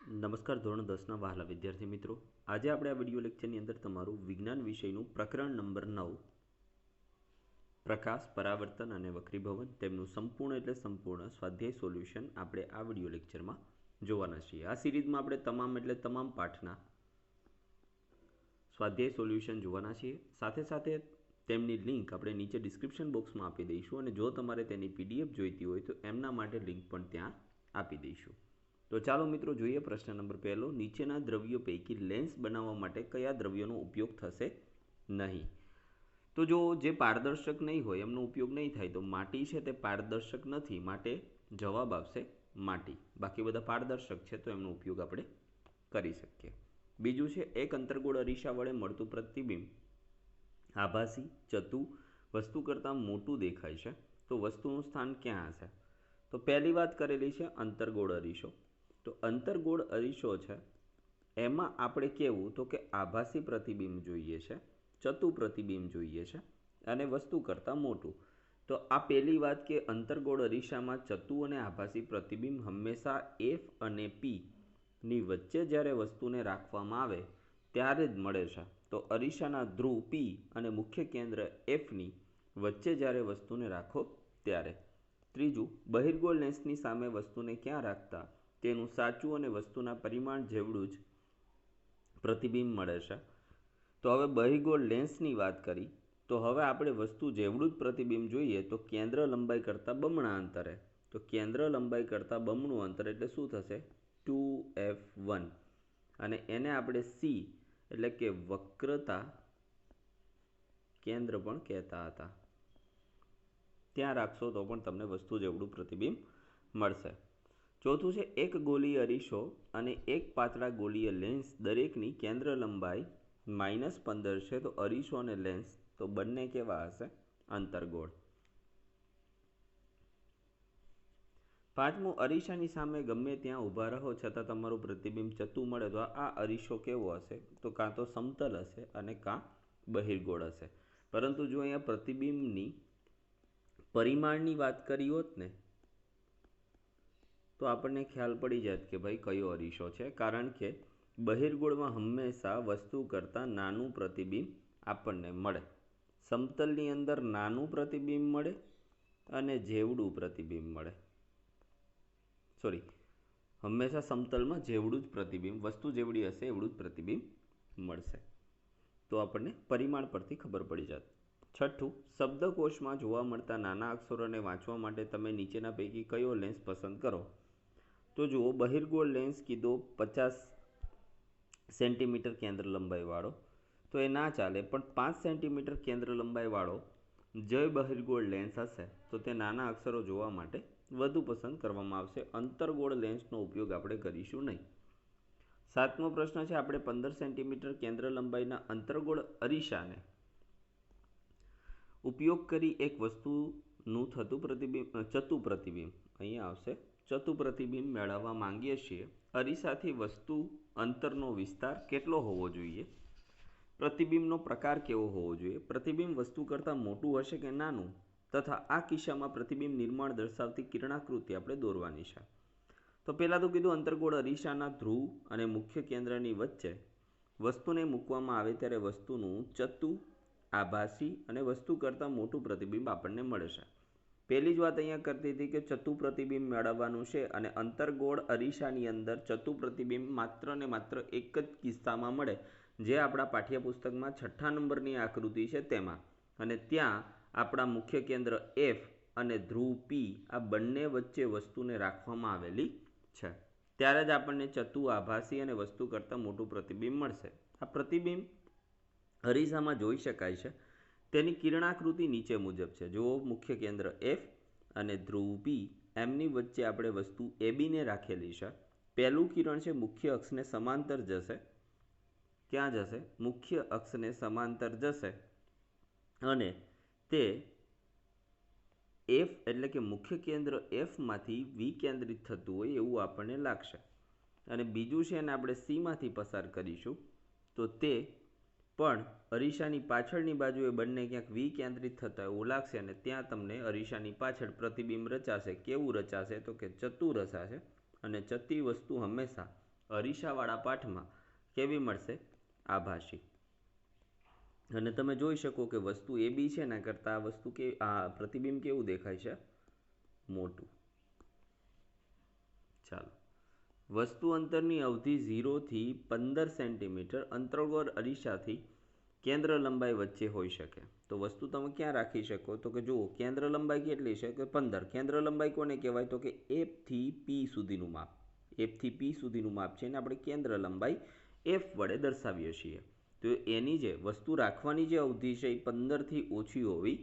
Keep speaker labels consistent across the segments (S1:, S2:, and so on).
S1: નમસ્કાર ધોરણ 10ના વહાલા વિદ્યાર્થી મિત્રો, આજે આપણે આ વિડિયો લેક્ચરની અંદર તમારું વિજ્ઞાન વિષયનું પ્રકરણ નંબર 9 પ્રકાશ, પરાવર્તન અને વક્રીભવન તેમનું સંપૂર્ણ સ્વાધ્યાય સોલ્યુશન આપણે આ વિડિયો લેક્ચરમાં જોવાના છીએ। આ સિરીઝમાં આપણે તમામ પાઠના સ્વાધ્યાય સોલ્યુશન જોવાના છીએ। સાથે સાથે તેમની લિંક આપણે નીચે ડિસ્ક્રિપ્શન બોક્સમાં આપી દઈશું અને જો તમારે તેની પીડીએફ જોઈતી હોય તો એમના માટે લિંક પણ ત્યાં આપી દઈશું। તો ચાલો મિત્રો જોઈએ પ્રશ્ન નંબર 1। નીચેના દ્રવ્યો પૈકી લેન્સ બનાવવા માટે કયા દ્રવ્યનો ઉપયોગ થશે નહીં? તો જો જે પારદર્શક નહીં હોય એમનો ઉપયોગ નહીં થાય તો માટી છે તે પારદર્શક નથી, માટે જવાબ આવશે માટી। બાકી બધા પારદર્શક છે તો એમનો ઉપયોગ આપણે કરી શકીએ। બીજું છે એક અંતર્ગોળ અરીસા વડે મળતું પ્રતિબિંબ આભાસી ચતુ વસ્તુ કરતાં મોટું દેખાય છે તો વસ્તુનું સ્થાન ક્યાં હશે? તો પહેલી વાત કરેલી છે અંતર્ગોળ અરીસો। તો અંતર્ગોળ અરીસો છે એમાં આપણે કહેવું તો કે આભાસી પ્રતિબિંબ જોઈએ છે, ચતુ પ્રતિબિંબ જોઈએ છે અને વસ્તુ કરતાં મોટું। તો આ પહેલી વાત કે અંતર્ગોળ અરીસામાં ચતુ અને આભાસી પ્રતિબિંબ હંમેશા એફ અને પી ની વચ્ચે જ્યારે વસ્તુને રાખવામાં આવે ત્યારે જ મળે છે। તો અરીસાના ધ્રુવ પી અને મુખ્ય કેન્દ્ર એફની વચ્ચે જ્યારે વસ્તુને રાખો ત્યારે। ત્રીજું, બહિર્ગોળ લેન્સની સામે વસ્તુને ક્યાં રાખતા તેનું સાચું અને વસ્તુના પરિમાણ જેવડું જ પ્રતિબિંબ મળે છે। તો હવે બહિર્ગોળ લેન્સની વાત કરી તો હવે આપણે વસ્તુ જેવડું જ પ્રતિબિંબ જોઈએ તો કેન્દ્ર લંબાઈ કરતાં બમણા અંતરે। તો કેન્દ્ર લંબાઈ કરતાં બમણું અંતર એટલે શું થશે? 2f1 અને એને આપણે સી એટલે કે વક્રતા કેન્દ્ર પણ કહેતા હતા। ત્યાં રાખશો તો પણ તમને વસ્તુ જેવડું પ્રતિબિંબ મળશે। ચોથું છે એક ગોળીય અરીસો અને એક પાતળા ગોળીય લેન્સ દરેકની કેન્દ્ર લંબાઈ -15 છે તો અરીસો અને લેન્સ તો બંને કેવા હશે? અંતર્ગોળ। પાંચમું, અરીસાની સામે ગમે ત્યાં ઊભા રહો છતાં તમારું પ્રતિબિંબ ચતું મળે તો આ અરીસો કેવો હશે? તો કાં તો સમતલ હશે અને કાં બહિર્ગોળ હશે। પરંતુ જો અહીંયા પ્રતિબિંબની પરિમાણની વાત કરી હોત ને તો આપણને ખ્યાલ પડી જાત કે ભાઈ કયો અરીસો છે, કારણ કે બહિર્ગોળમાં હંમેશા વસ્તુ કરતાં નાનું પ્રતિબિંબ આપણને મળે, સમતલની અંદર નાનું પ્રતિબિંબ મળે અને જેવડું પ્રતિબિંબ મળે। હંમેશા સમતલમાં જેવડું જ પ્રતિબિંબ, વસ્તુ જેવડી હશે એવડું જ પ્રતિબિંબ મળશે। તો આપણને પરિમાણ પરથી ખબર પડી જાત। છઠ્ઠું, શબ્દકોશમાં જોવા મળતા નાના અક્ષરોને વાંચવા માટે તમે નીચેના પૈકી કયો લેન્સ પસંદ કરો? તો જુઓ, બહિર્ગોળ લેન્સ કીધો 50 સેન્ટીમીટર કેન્દ્ર લંબાઈવાળો તો એ ના ચાલે, પણ 5 સેન્ટીમીટર કેન્દ્ર લંબાઈવાળો જે બહિર્ગોળ લેન્સ હશે તો તે નાના અક્ષરો જોવા માટે વધુ પસંદ કરવામાં આવશે। અંતર્ગોળ લેન્સનો ઉપયોગ આપણે કરીશું નહીં। સાતમો પ્રશ્ન છે, આપણે 15 સેન્ટીમીટર કેન્દ્ર લંબાઈના અંતર્ગોળ અરીસાને ઉપયોગ કરી એક વસ્તુનું થતું પ્રતિબિંબ ચતુ પ્રતિબિંબ અહીંયા આવશે ચતુ પ્રતિબિંબ મેળવવા માંગીએ છીએ। અરીસાથી વસ્તુ અંતરનો વિસ્તાર કેટલો હોવો જોઈએ? પ્રતિબિંબનો પ્રકાર કેવો હોવો જોઈએ? પ્રતિબિંબ વસ્તુ કરતાં મોટું હશે કે નાનું? તથા આ કિસ્સામાં પ્રતિબિંબ નિર્માણ દર્શાવતી કિરણાકૃતિ આપણે દોરવાની છે। તો પહેલાં તો કીધું અંતર્ગોળ અરીસાના ધ્રુવ અને મુખ્ય કેન્દ્રની વચ્ચે વસ્તુને મૂકવામાં આવે ત્યારે વસ્તુનું ચતુ, આભાસી અને વસ્તુ કરતાં મોટું પ્રતિબિંબ આપણને મળે છે। પહેલી જ વાત અહીંયા કરતી હતી કે ચતુ પ્રતિબિંબ મેળવવાનું છે અને અંતર્ગોળ અરીસાની અંદર ચતુ પ્રતિબિંબ માત્ર ને માત્ર એક જ કિસ્સામાં મળે, જે આપણા પાઠ્યપુસ્તકમાં 6ઠ્ઠા નંબરની આકૃતિ છે તેમાં, અને ત્યાં આપણા મુખ્ય કેન્દ્ર એફ અને ધ્રુવ પી આ બંને વચ્ચે વસ્તુને રાખવામાં આવેલી છે, ત્યારે જ આપણને ચતુ, આભાસી અને વસ્તુ કરતાં મોટું પ્રતિબિંબ મળશે। આ પ્રતિબિંબ અરીસામાં જોઈ શકાય છે, તેની કિરણાકૃતિ નીચે મુજબ છે। જો મુખ્ય કેન્દ્ર એફ અને ધ્રુવ પી એમની વચ્ચે આપણે વસ્તુ એબીને રાખેલી છે। પહેલું કિરણ છે મુખ્ય અક્ષને સમાંતર જશે, ક્યાં જશે? મુખ્ય અક્ષને સમાંતર જશે અને તે એફ એટલે કે મુખ્ય કેન્દ્ર એફમાંથી વિકેન્દ્રિત થતું હોય એવું આપણને લાગશે, અને બીજું છે એને આપણે સીમાંથી પસાર કરીશું તો તે પણ અરીસાની પાછળની બાજુએ બંને ક્યાંક વિકેન્દ્રિત થતા એવું લાગશે અને ત્યાં તમને અરીસાની પાછળ પ્રતિબિંબ રચાશે। કેવું રચાશે? તો કે ચતુ રચાશે અને ચતી વસ્તુ હંમેશા અરીસાવાળા પાઠમાં કેવી મળશે? આભાસી. અને તમે જોઈ શકો કે વસ્તુ એ બી છે ને કરતાં આ વસ્તુ કે આ પ્રતિબિંબ કેવું દેખાય છે? મોટું. ચાલો, વસ્તુ અંતરની અવધિ 0 થી 15 સેન્ટીમીટર અંતર્ગોળ અરીસાથી કેન્દ્ર લંબાઈ વચ્ચે હોઈ શકે. તો વસ્તુ તમે ક્યાં રાખી શકો? તો કે જુઓ, કેન્દ્ર લંબાઈ કેટલી છે? કે 15. કેન્દ્ર લંબાઈ કોને કહેવાય? તો કે F થી P સુધીનું માપ. F થી P સુધીનું માપ છે અને આપણે કેન્દ્ર લંબાઈ F વડે દર્શાવીએ છીએ. તો એની જે વસ્તુ રાખવાની જે અવધિ છે એ 15થી ઓછી હોવી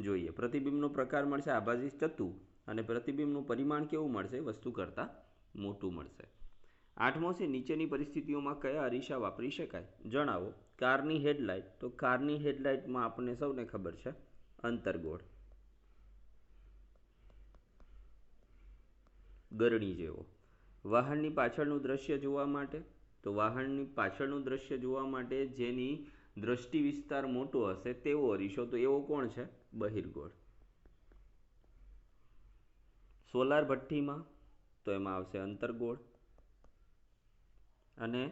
S1: જોઈએ. પ્રતિબિંબનો પ્રકાર મળશે આભાસી ચતુ અને પ્રતિબિંબનું પરિમાણ કેવું મળશે? વસ્તુ કરતાં મોટું મળશે. 8મો છે, નીચેની પરિસ્થિતિઓમાં કયા અરીસા વાપરી શકાય? જણાવો. કારની હેડલાઇટ. તો કારની હેડલાઇટમાં આપણને સૌને ખબર છે અંતર્ગોળ, ગરણી જેવો. વાહનની પાછળનું દ્રશ્ય જોવા માટે, તો વાહનની પાછળનું દ્રશ્ય જોવા માટે જેની દ્રષ્ટિ વિસ્તાર મોટો હશે તેવો અરીસો, તો એવો કોણ છે? બહિર્ગોળ. સોલાર ભઠ્ઠીમાં, તો એમાં આવશે અંતર્ગોળ. અને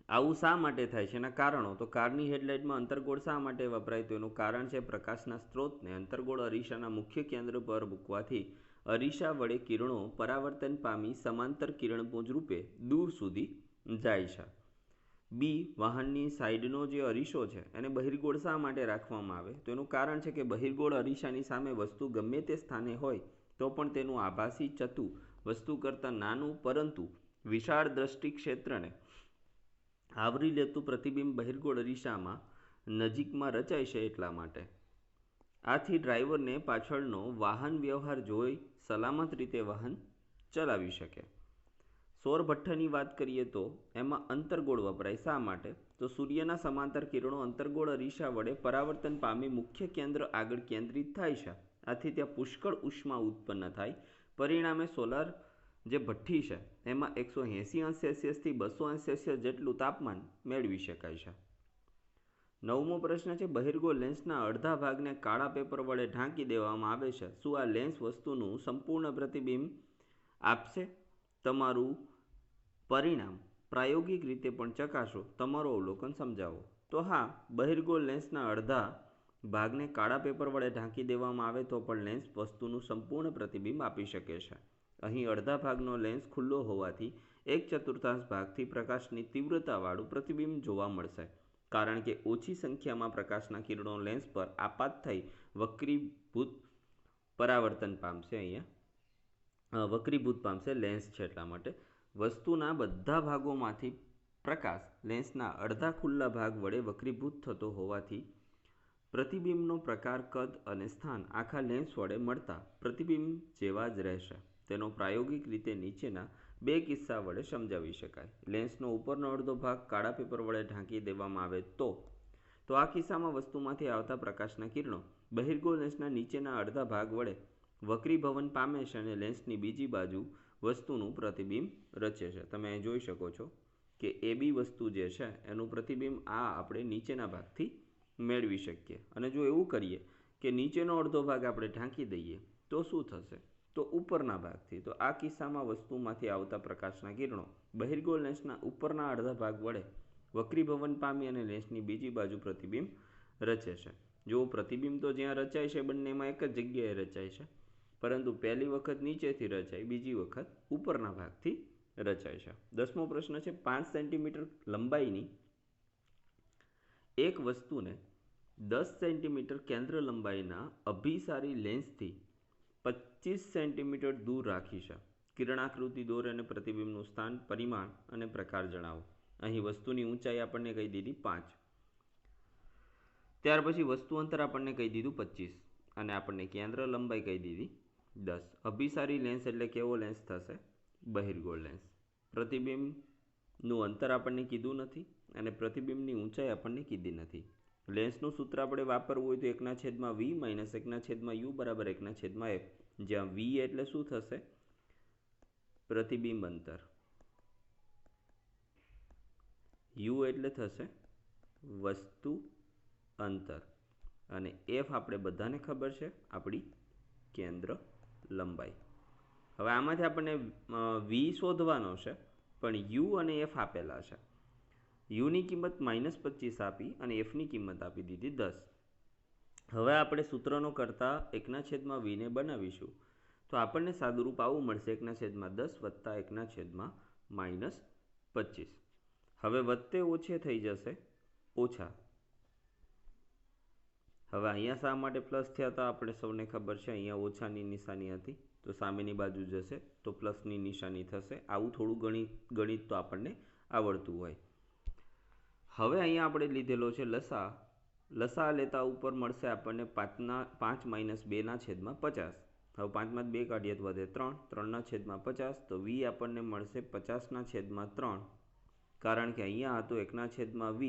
S1: આવું શા માટે થાય છે? એના કારણો. તો કારની હેડલાઇટમાં અંતર્ગોળ શા માટે વપરાય? તો એનું કારણ છે પ્રકાશના સ્ત્રોતને અંતર્ગોળ અરીસાના મુખ્ય કેન્દ્ર પર મૂકવાથી અરીસા વડે કિરણો પરાવર્તન પામી સમાંતર કિરણપુંજ રૂપે દૂર સુધી જાય છે. બી, વાહનની સાઈડનો જે અરીસો છે એને બહિર્ગોળ શા માટે રાખવામાં આવે? તો એનું કારણ છે કે બહિર્ગોળ અરીસાની સામે વસ્તુ ગમે તે સ્થાને હોય તો પણ તેનું આભાસી ચતુ વસ્તુ કરતાં નાનું પરંતુ વિશાળ દ્રષ્ટિ ક્ષેત્રને આવરી લેતું પ્રતિબિંબ બહિર્ગોળ અરીસામાં નજીકમાં રચાય છે એટલા માટે. આથી ડ્રાઈવરને પાછળનો વાહન વ્યવહાર જોઈ સલામત રીતે વાહન ચલાવી શકે. સૌર ભઠ્ઠાની વાત કરીએ તો એમાં અંતર્ગોળ વપરાય. શા માટે? તો સૂર્યના સમાંતર કિરણો અંતર્ગોળ અરીસા વડે પરાવર્તન પામી મુખ્ય કેન્દ્ર આગળ કેન્દ્રિત થાય છે. આથી ત્યાં પુષ્કળ ઉષ્મા ઉત્પન્ન થાય. પરિણામે સોલાર જે ભઠ્ઠી છે એમાં 180°C થી 200°C જેટલું તાપમાન મેળવી શકાય છે. 9મો પ્રશ્ન છે, બહિર્ગોળ લેન્સના અડધા ભાગને કાળા પેપર વડે ઢાંકી દેવામાં આવે છે. શું આ લેન્સ વસ્તુનું સંપૂર્ણ પ્રતિબિંબ આપશે? તમારું પરિણામ પ્રાયોગિક રીતે પણ ચકાસો. તમારું અવલોકન સમજાવો. તો હા, બહિર્ગોળ લેન્સના અડધા ભાગને કાળા પેપર વડે ઢાંકી દેવામાં આવે તો પણ લેન્સ વસ્તુનું સંપૂર્ણ પ્રતિબિંબ આપી શકે છે. અહીં અડધા ભાગનો લેન્સ ખુલ્લો હોવાથી 1/4 ભાગથી પ્રકાશની તીવ્રતાવાળું પ્રતિબિંબ જોવા મળશે. કારણ કે ઓછી સંખ્યામાં પ્રકાશના કિરણો લેન્સ પર આપાત થઈ વક્રીભૂત પરાવર્તન પામશે. અહીંયા વક્રીભૂત પામશે લેન્સ છે એટલા માટે. વસ્તુના બધા ભાગોમાંથી પ્રકાશ લેન્સના અડધા ખુલ્લા ભાગ વડે વક્રીભૂત થતો હોવાથી પ્રતિબિંબનો પ્રકાર, કદ અને સ્થાન આખા લેન્સ વડે મળતા પ્રતિબિંબ જેવા જ રહેશે. તેનો પ્રાયોગિક રીતે નીચેના બે કિસ્સા વડે સમજાવી શકાય. લેન્સનો ઉપરનો અડધો ભાગ કાળા પેપર વડે ઢાંકી દેવામાં આવે તો આ કિસ્સામાં વસ્તુમાંથી આવતા પ્રકાશના કિરણો બહિર્ગોળ લેન્સના નીચેના અડધા ભાગ વડે વક્રીભવન પામે છે અને લેન્સની બીજી બાજુ વસ્તુનું પ્રતિબિંબ રચે છે. તમે અહીં જોઈ શકો છો કે એ બી વસ્તુ જે છે એનું પ્રતિબિંબ આ આપણે નીચેના ભાગથી મેળવી શકીએ. અને જો એવું કરીએ કે નીચેનો અડધો ભાગ આપણે ઢાંકી દઈએ તો શું થશે? તો ઉપરના ભાગથી. તો આ કિસ્સામાં વસ્તુમાંથી આવતા પ્રકાશના કિરણો બહિર્ગોળ લેન્સના ઉપરના અડધા ભાગ વડે વક્રીભવન પામી અને લેન્સની બીજી બાજુ પ્રતિબિંબ રચે છે. જો પ્રતિબિંબ તો જ્યાં રચાય છે બંનેમાં એક જ જગ્યાએ રચાય છે, પરંતુ પહેલી વખત નીચેથી રચાય, બીજી વખત ઉપરના ભાગથી રચાય છે. 10મો પ્રશ્ન છે, 5 સેન્ટીમીટર લંબાઈની એક વસ્તુને 10 સેન્ટીમીટર કેન્દ્ર લંબાઈના અભિસારી લેન્સથી 25 સેન્ટીમીટર દૂર રાખી છે. કિરણાકૃતિ દોર અને પ્રતિબિંબનું સ્થાન, પરિમાણ અને પ્રકાર જણાવો. અહીં વસ્તુની ઊંચાઈ આપણને કહી દીધી 5, ત્યાર પછી વસ્તુ અંતર આપણને કહી દીધું 25 અને આપણને કેન્દ્ર લંબાઈ કહી દીધી 10. અભિસારી લેન્સ એટલે કેવો લેન્સ થશે? બહિર્ગોળ લેન્સ. પ્રતિબિંબનું અંતર આપણને કીધું નથી અને પ્રતિબિંબની ઊંચાઈ આપણને કીધી નથી. લેન્સનું સૂત્ર આપણે વાપરવું હોય તો 1/v - 1/u બરાબર 1/f, જ્યાં v એટલે શું થશે? પ્રતિબિંબ અંતર, u એટલે થશે વસ્તુ અંતર અને f આપણે બધાને ખબર છે આપણી કેન્દ્ર લંબાઈ. હવે આમાંથી આપણને v શોધવાનો છે, પણ યુ અને એફ આપેલા છે. યુની કિંમત -25 આપી અને એફની કિંમત આપી દીધી 10. હવે આપણે સૂત્રનો કરતા 1/v ને બનાવીશું તો આપણને સાદુરૂપ આવું મળશે 1/10 વત્તા 1/-25. હવે વત્તે ઓછે થઈ જશે ઓછા. હવે અહીંયા શા માટે પ્લસ થયા હતા આપણે સૌને ખબર છે. અહીંયા ઓછાની નિશાની હતી તો સામેની બાજુ જશે તો પ્લસની નિશાની થશે. આવું થોડું ગણિત તો આપણને આવડતું હોય. હવે અહીંયા આપણે લીધેલો છે લસા. લસા લેતા ઉપર મળશે આપણને 5 - 2/50. હવે 5માંથી 2 કાઢીએ તો વધે 3. 3/50 તો v આપણને મળશે 50/3. કારણ કે અહીંયા હતો 1/v.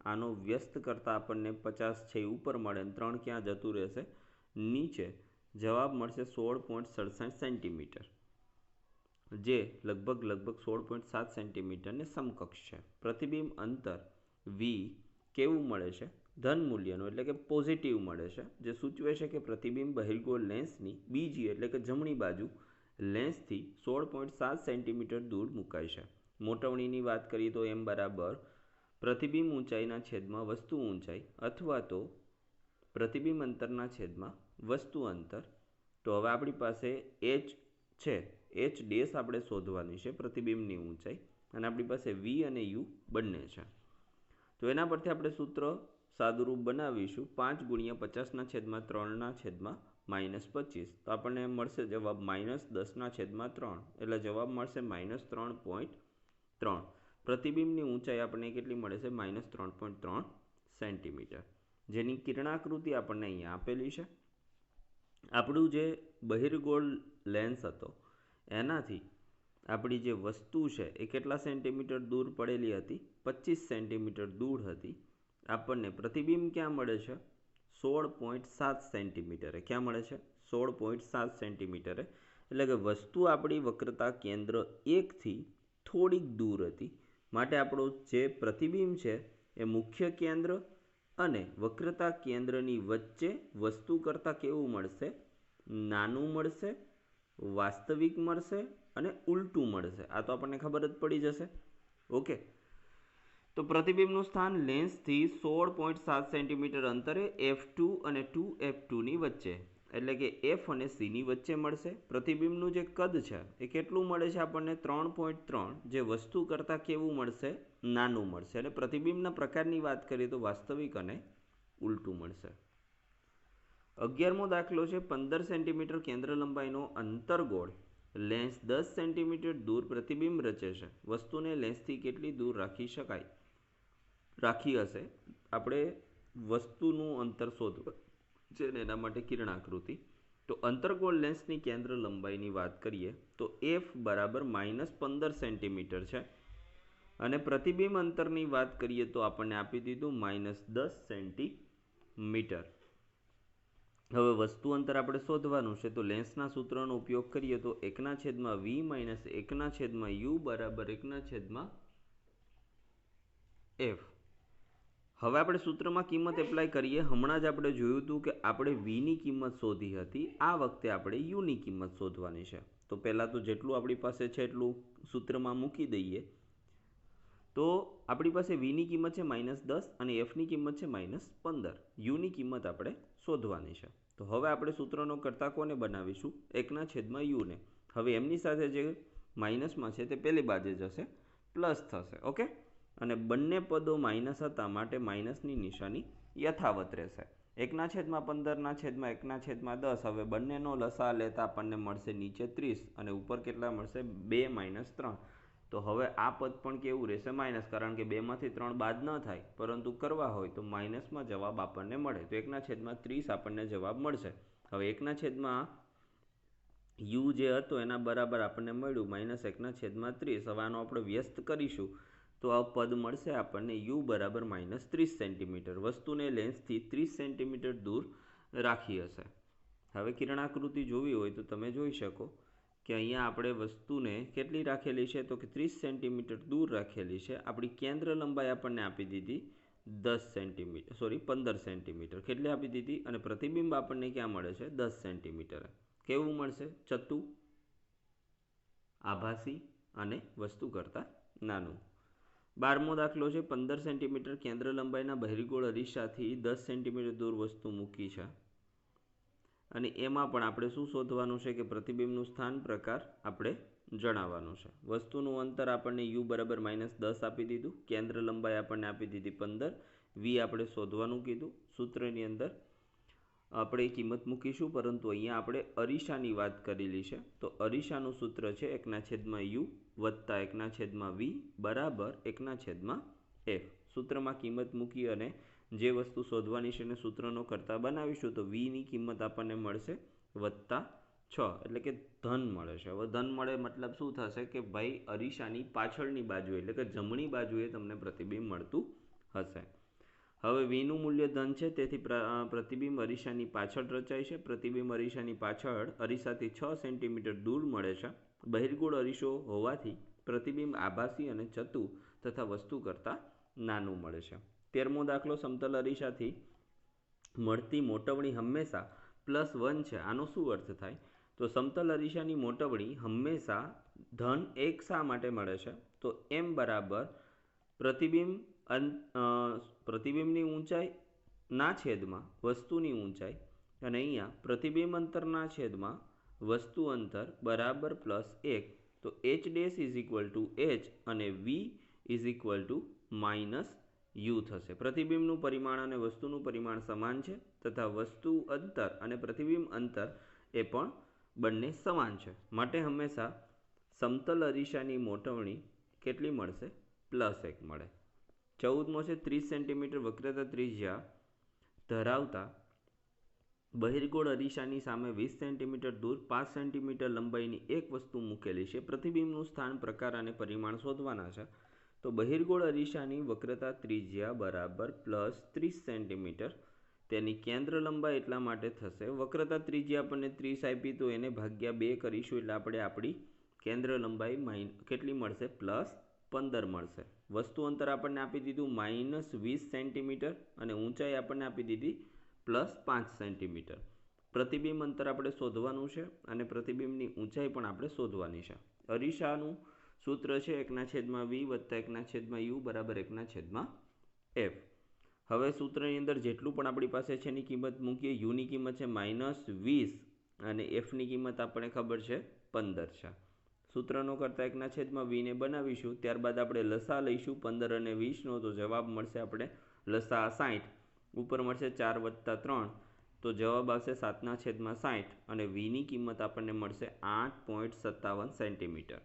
S1: આનો વ્યસ્ત કરતાં આપણને 50 છે ઉપર મળે અને 3 ક્યાં જતું રહેશે નીચે. જવાબ મળશે 16.67 સેન્ટીમીટર, જે લગભગ 16.7 સેન્ટીમીટરને સમકક્ષ છે. પ્રતિબિંબ અંતર v કેવું મળે છે? ધન મૂલ્યનું, એટલે કે પોઝિટિવ મળે છે, જે સૂચવે છે કે પ્રતિબિંબ બહિર્ગોળ લેન્સની બીજી એટલે કે જમણી બાજુ લેન્સથી 16.7 સેન્ટીમીટર દૂર મુકાય છે. મોટવણીની વાત કરીએ તો m બરાબર પ્રતિબિંબ ઊંચાઈના છેદમાં વસ્તુ ઊંચાઈ અથવા તો પ્રતિબિંબ અંતરના છેદમાં વસ્તુ અંતર. તો હવે આપણી પાસે h છે, h ડેશ આપણે શોધવાની છે પ્રતિબિંબની ઊંચાઈ, અને આપણી પાસે v અને u બંને છે. તો એના પરથી આપણે સૂત્ર સાદુરૂપ બનાવીશું 5 × 50/3/-25. તો આપણને મળશે જવાબ -10/3. એટલે જવાબ મળશે -3.3. પ્રતિબિંબની ઊંચાઈ આપણને કેટલી મળે છે? -3.3 સેન્ટીમીટર, જેની કિરણાકૃતિ આપણને અહીંયા આપેલી છે. આપણું જે બહિર્ગોળ લેન્સ હતો એનાથી આપણી જે વસ્તુ છે એ કેટલા સેન્ટીમીટર દૂર પડેલી હતી? 25 સેન્ટીમીટર દૂર હતી. આપણને પ્રતિબિંબ ક્યાં મળે છે? 16.7 સેન્ટીમીટરે. ક્યાં મળે છે? 16.7 સેન્ટીમીટરે. એટલે કે વસ્તુ આપણી વક્રતા કેન્દ્ર 1થી થોડીક દૂર હતી. માટે આપણું જે પ્રતિબિંબ છે એ મુખ્ય કેન્દ્ર અને વક્રતા કેન્દ્રની વચ્ચે વસ્તુ કરતાં કેવું મળશે? નાનું મળશે, વાસ્તવિક મળશે અને ઉલટું મળશે. આ તો આપણને ખબર જ પડી જશે. ઓકે, તો પ્રતિબિંબનું સ્થાન લેન્સથી 16.7 સેન્ટીમીટર અંતરે f2 અને 2f2ની વચ્ચે, એટલે કે f અને c ની વચ્ચે મળશે. પ્રતિબિંબનું જે કદ છે એ કેટલું મળે છે આપણને? 3.3, જે વસ્તુ કરતાં કેવું મળશે? નાનું મળશે. અને પ્રતિબિંબના પ્રકારની વાત કરીએ તો વાસ્તવિક અને ઉલટું મળશે. 11મો દાખલો છે. 15 સેન્ટીમીટર કેન્દ્ર લંબાઈનો અંતર્ગોળ લેન્સ 10 સેન્ટીમીટર દૂર પ્રતિબિંબ રચે છે. વસ્તુને લેન્સથી કેટલી દૂર રાખી હશે? આપણે વસ્તુનું અંતર શોધવું છે ને એના માટે કિરણાકૃતિ. તો અંતર્ગોળ લેન્સની કેન્દ્ર લંબાઈની વાત કરીએ તો f બરાબર -15 સેન્ટીમીટર છે. અને પ્રતિબિંબ અંતરની વાત કરીએ તો આપણને આપી દીધું -10 સેન્ટીમીટર. હવે વસ્તુ અંતર આપણે શોધવાનું છે. તો લેન્સના સૂત્રનો ઉપયોગ કરીએ તો 1/v - 1/u બરાબર 1/f. હવે આપણે સૂત્રમાં કિંમત એપ્લાય કરીએ. હમણાં જ આપણે જોયું હતું કે આપણે vની કિંમત શોધી હતી. આ વખતે આપણે uની કિંમત શોધવાની છે. તો પહેલાં તો જેટલું આપણી પાસે છે એટલું સૂત્રમાં મૂકી દઈએ. તો આપણી પાસે vની કિંમત છે -10 અને fની કિંમત છે -15. uની કિંમત આપણે શોધવાની છે. તો હવે આપણે સૂત્રનો કરતા કોને બનાવીશું? 1/u ને. હવે એમની સાથે જે માઇનસમાં છે તે પેલી બાજુ જશે, પ્લસ થશે. ઓકે, અને બંને પદો માઇનસ હતા માટે માઇનસની નિશાની યથાવત રહેશે. 1/15/1/10. હવે બંનેનો લસા લેતા આપણને મળશે નીચે 30 અને ઉપર કેટલા મળશે? 2 - 3. તો હવે આ પદ પણ કેવું રહેશે? માઇનસ, કારણ કે 2માંથી 3 બાદ ન થાય, પરંતુ કરવા હોય તો માઇનસમાં જવાબ આપણને મળે. તો 1/30 આપણને જવાબ મળશે. હવે 1/u જે હતો એના બરાબર આપણને મળ્યું -1/30. હવે આનો આપણે વ્યસ્ત કરીશું તો આ પદ મળશે આપણને u બરાબર -30 સેન્ટીમીટર. વસ્તુને લેન્સથી 30 સેન્ટીમીટર દૂર રાખી હશે. હવે કિરણાકૃતિ જોવી હોય તો તમે જોઈ શકો કે અહીંયા આપણે વસ્તુને કેટલી રાખેલી છે? તો કે 30 સેન્ટીમીટર દૂર રાખેલી છે. આપણી કેન્દ્ર લંબાઈ આપણને આપી દીધી 15 સેન્ટીમીટર. કેટલી આપી દીધી? અને પ્રતિબિંબ આપણને ક્યાં મળે છે? 10 સેન્ટીમીટર. કેવું મળશે? ચત્તુ, આભાસી અને વસ્તુ કરતાં નાનું. 12મો દાખલો છે 15 સેન્ટીમીટર કેન્દ્ર લંબાઈના બહિર્ગોળ અરીસાથી 10 સેન્ટીમીટર દૂર વસ્તુ મૂકી છે અને એમાં પણ આપણે શું શોધવાનું છે કે પ્રતિબિંબનું સ્થાન પ્રકાર આપણે જણાવવાનું છે. વસ્તુનું અંતર આપણને u બરાબર -10 આપી દીધું, કેન્દ્ર લંબાઈ આપણને આપી દીધી 15, v આપણે શોધવાનું કીધું. સૂત્રની અંદર આપણે કિંમત મૂકીશું, પરંતુ અહીંયા આપણે અરીસાની વાત કરેલી છે, તો અરીસાનું સૂત્ર છે 1/u વત્તા 1/v બરાબર 1/f. સૂત્રમાં કિંમત મૂકી અને જે વસ્તુ શોધવાની છે એને સૂત્રનો કરતા બનાવીશું તો vની કિંમત આપણને મળશે +6, એટલે કે ધન મળે છે. હવે ધન મળે મતલબ શું થશે કે ભાઈ અરીસાની પાછળની બાજુએ એટલે કે જમણી બાજુએ તમને પ્રતિબિંબ મળતું હશે. હવે vનું મૂલ્ય ધન છે, તેથી પ્રતિબિંબ અરીસાની પાછળ રચાય છે. પ્રતિબિંબ અરીસાની પાછળ અરીસાથી 6 સેન્ટીમીટર દૂર મળે છે. બહિર્ગોળ અરીસો હોવાથી પ્રતિબિંબ આભાસી અને ચતુ તથા વસ્તુ કરતાં નાનું મળે છે. 13મો દાખલો સમતલ અરીસાથી મળતી મોટવણી હંમેશા +1 છે. આનો શું અર્થ થાય? તો સમતલ અરીસાની મોટવણી હંમેશા ધન 1 શા માટે મળે છે? તો m બરાબર પ્રતિબિંબની ઊંચાઈ ના છેદમાં વસ્તુની ઊંચાઈ, અને અહીંયા પ્રતિબિંબ અંતરના છેદમાં વસ્તુ અંતર બરાબર +1. તો h' h અને v -u થશે. પ્રતિબિંબનું પરિમાણ અને વસ્તુનું પરિમાણ સમાન છે તથા વસ્તુ અંતર અને પ્રતિબિંબ અંતર એ પણ બંને સમાન છે. માટે હંમેશા સમતલ અરીસાની મોટવણી કેટલી મળશે? +1 મળે. 14મો છે 30 સેન્ટીમીટર વક્રતા ત્રિજ્યા ધરાવતા બહિર્ગોળ અરીસાની સામે 20 સેન્ટીમીટર દૂર 5 સેન્ટીમીટર લંબાઈની એક વસ્તુ મૂકેલી છે. પ્રતિબિંબનું સ્થાન પ્રકાર અને પરિમાણ શોધવાના છે. તો બહિર્ગોળ અરીસાની વક્રતા ત્રિજ્યા બરાબર +30 સેન્ટીમીટર, તેની કેન્દ્ર લંબાઈ એટલા માટે થશે, વક્રતા ત્રિજ્યા આપણને 30 આપી તો એને ભાગ્યા 2 કરીશું એટલે આપણે આપણી કેન્દ્ર લંબાઈ કેટલી મળશે? +15 મળશે. વસ્તુ અંતર આપણને આપી દીધું -20 સેન્ટીમીટર અને ઊંચાઈ આપણને આપી દીધી +5 સેન્ટીમીટર. પ્રતિબિંબ અંતર આપણે શોધવાનું છે અને પ્રતિબિંબની ઊંચાઈ પણ આપણે શોધવાની છે. અરીસાનું સૂત્ર છે 1/v વત્તા 1/u બરાબર 1/f. હવે સૂત્રની અંદર જેટલું પણ આપણી પાસે છે એની કિંમત મૂકીએ. યુની કિંમત છે -20 અને એફની કિંમત આપણને ખબર છે 15 છે. સૂત્રનો કરતાં 1/v ને બનાવીશું, ત્યારબાદ આપણે લસા લઈશું 15 અને 20નો, તો જવાબ મળશે આપણે લસા 60, ઉપર મળશે 4 + 3, તો જવાબ આવશે 7/60 અને vની કિંમત આપણને મળશે 8.57 સેન્ટીમીટર.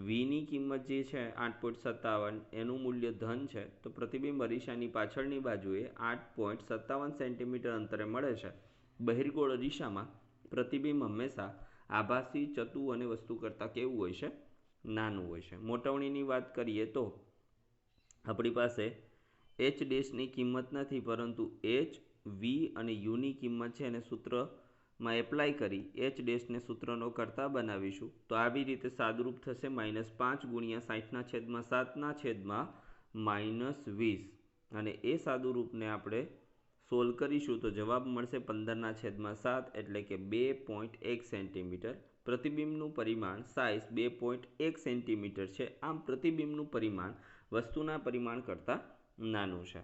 S1: vની કિંમત જે છે 8.57 એનું મૂલ્ય ધન છે, તો પ્રતિબિંબ અરીસાની પાછળની બાજુએ 8.57 સેન્ટીમીટર અંતરે મળે છે. બહિર્ગોળ અરીસામાં પ્રતિબિંબ હંમેશા આભાસી, ચતુ અને વસ્તુ કરતાં કેવું હોય છે? નાનું હોય છે. મોટવણીની વાત કરીએ તો આપણી પાસે h' ની કિંમત નથી, પરંતુ h, v અને uની કિંમત છે અને સૂત્રમાં એપ્લાય કરી h' ને સૂત્રનો કરતા બનાવીશું તો આવી રીતે સાદુરૂપ થશે -5 × 60/7/-20, અને એ સાદુરૂપને આપણે સોલ્વ કરીશું તો જવાબ મળશે 15/7 એટલે કે 2.1 સેન્ટીમીટર. પ્રતિબિંબનું પરિમાણ સાઇઝ 2.1 સેન્ટીમીટર છે. આમ પ્રતિબિંબનું પરિમાણ વસ્તુના પરિમાણ કરતાં નાનું છે.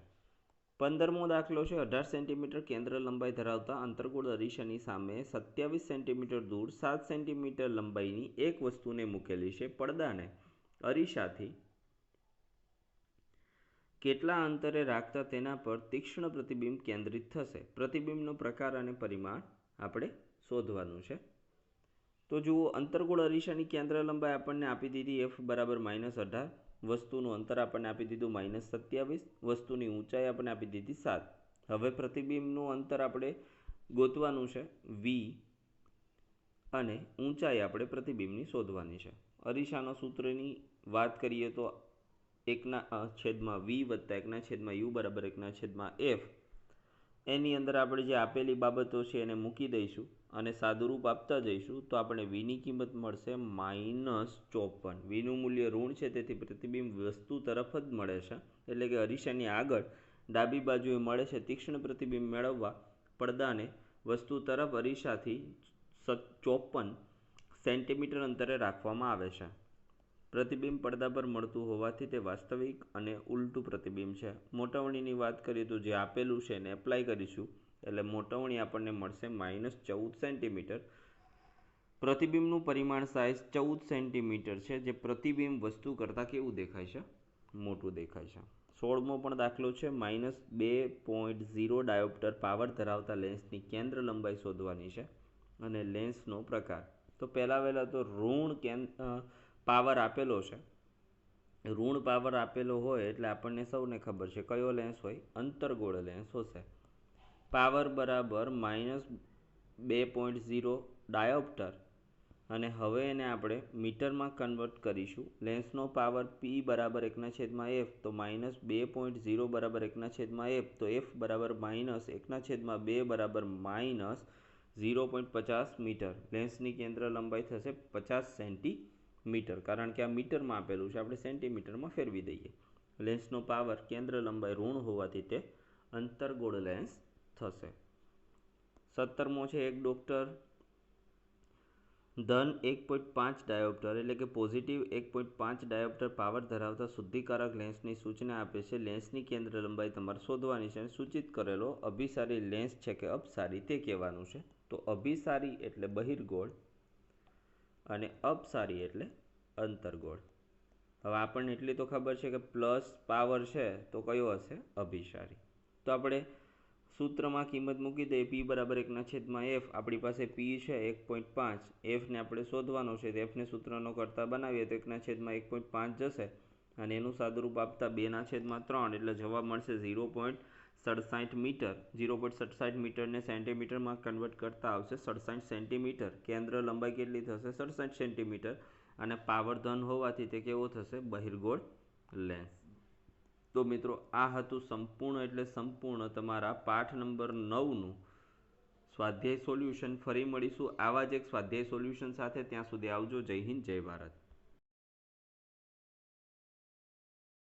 S1: 15મો દાખલો છે 18 સેન્ટીમીટર કેન્દ્ર લંબાઈ ધરાવતા અંતર્ગોળ અરીસાની સામે 27 સેન્ટીમીટર દૂર 7 સેન્ટીમીટર લંબાઈની એક વસ્તુને મૂકેલી છે. પડદાને અરીસાથી કેટલા અંતરે રાખતા તેના પર તીક્ષ્ણ પ્રતિબિંબ કેન્દ્રિત થશે. પ્રતિબિંબનો પ્રકાર અને પરિમાણ આપણે શોધવાનું છે. તો જુઓ, અંતર્ગોળ અરીસાની કેન્દ્ર લંબાઈ આપણને આપી દીધી f બરાબર -18, વસ્તુનું અંતર આપણને આપી દીધું -27, વસ્તુની ઊંચાઈ આપણને આપી દીધી 7. હવે પ્રતિબિંબનું અંતર આપણે ગોતવાનું છે v અને ઊંચાઈ આપણે પ્રતિબિંબની શોધવાની છે. અરીસાના સૂત્રની વાત કરીએ તો 1/v વત્તા 1/u બરાબર 1/f. એની અંદર આપણે જે આપેલી બાબતો છે એને મૂકી દઈશું અને સાદુરૂપ આપતા જઈશું તો આપણે vની કિંમત મળશે -54. vનું મૂલ્ય ઋણ છે, તેથી પ્રતિબિંબ વસ્તુ તરફ જ મળે છે, એટલે કે અરીસાની આગળ ડાબી બાજુએ મળે છે. તીક્ષ્ણ પ્રતિબિંબ મેળવવા પડદાને વસ્તુ તરફ અરીસાથી 54 સેન્ટીમીટર અંતરે રાખવામાં આવે છે. પ્રતિબિંબ પડદા પર મળતું હોવાથી તે વાસ્તવિક અને ઉલટું પ્રતિબિંબ છે. મોટવણીની વાત કરીએ તો જે આપેલું છે એને એપ્લાય કરીશું એટલે મોટવણી આપણને મળશે -14 સેન્ટીમીટર. પ્રતિબિંબનું પરિમાણ સાઇઝ 14 સેન્ટીમીટર છે, જે પ્રતિબિંબ વસ્તુ કરતાં કેવું દેખાય છે? મોટું દેખાય છે. 16મો પણ દાખલો છે. -2.0 ડાયોપ્ટર પાવર ધરાવતા લેન્સની કેન્દ્ર લંબાઈ શોધવાની છે અને લેન્સનો પ્રકાર. તો પહેલાં તો ઋણ પાવર આપેલો છે. ઋણ પાવર આપેલો હોય એટલે આપણને સૌને ખબર છે કયો લેન્સ હોય? અંતર્ગોળ લેન્સ હશે. પાવર બરાબર -2.0 ડાયોપ્ટર અને હવે એને આપણે મીટરમાં કન્વર્ટ કરીશું. લેન્સનો પાવર P બરાબર 1/f, તો -2.0 બરાબર 1/f, તો f બરાબર -1/2 બરાબર -0.50 મીટર. લેન્સની કેન્દ્ર લંબાઈ થશે 50 સેન્ટીમીટર. કારણ કે આ મીટરમાં આપેલું છે, આપણે સેન્ટીમીટરમાં ફેરવી દઈએ. લેન્સનો પાવર કેન્દ્ર લંબાઈ ઋણ હોવાથી તે અંતર્ગોળ લેન્સ થશે. 17મો છે. એક ડોક્ટર ધન 1.5 ડાયોપ્ટર એટલે કે પોઝિટિવ 1.5 ડાયોપ્ટર પાવર ધરાવતા શુદ્ધિકારક લેન્સની સૂચના આપે છે. લેન્સની કેન્દ્ર લંબાઈ તમારે શોધવાની છે અને સૂચિત કરેલો અભિસારી લેન્સ છે કે અપસારી તે કહેવાનું છે. તો અભિસારી એટલે બહિર્ગોળ અને અપસારી એટલે અંતર્ગોળ. હવે આપણને એટલી તો ખબર છે કે પ્લસ પાવર છે તો કયો હશે? અભિસારી. તો આપણે સૂત્રમાં કિંમત મૂકી દઈએ. P બરાબર 1/f. આપણી પાસે P છે 1.5, એફને આપણે શોધવાનો છે. તો એફને સૂત્રનો કરતા બનાવીએ તો 1/1.5 જશે અને એનું સાદુરૂપ આપતા 2/3 એટલે જવાબ મળશે 0.67 મીટર. 0.67 મીટરને સેન્ટીમીટરમાં કન્વર્ટ કરતા આવશે 67 સેન્ટીમીટર. કેન્દ્ર લંબાઈ કેટલી થશે? 67 સેન્ટીમીટર અને પાવર ધન હોવાથી તે કેવો થશે? બહિર્ગોળ લેન્સ. તો મિત્રો આ હતું સંપૂર્ણ તમારા પાઠ નંબર 9નું સ્વાધ્યાય સોલ્યુશન. ફરી મળીશું આવા જ એક સ્વાધ્યાય સોલ્યુશન સાથે. ત્યાં સુધી આવજો. જય હિન્દ, જય ભારત.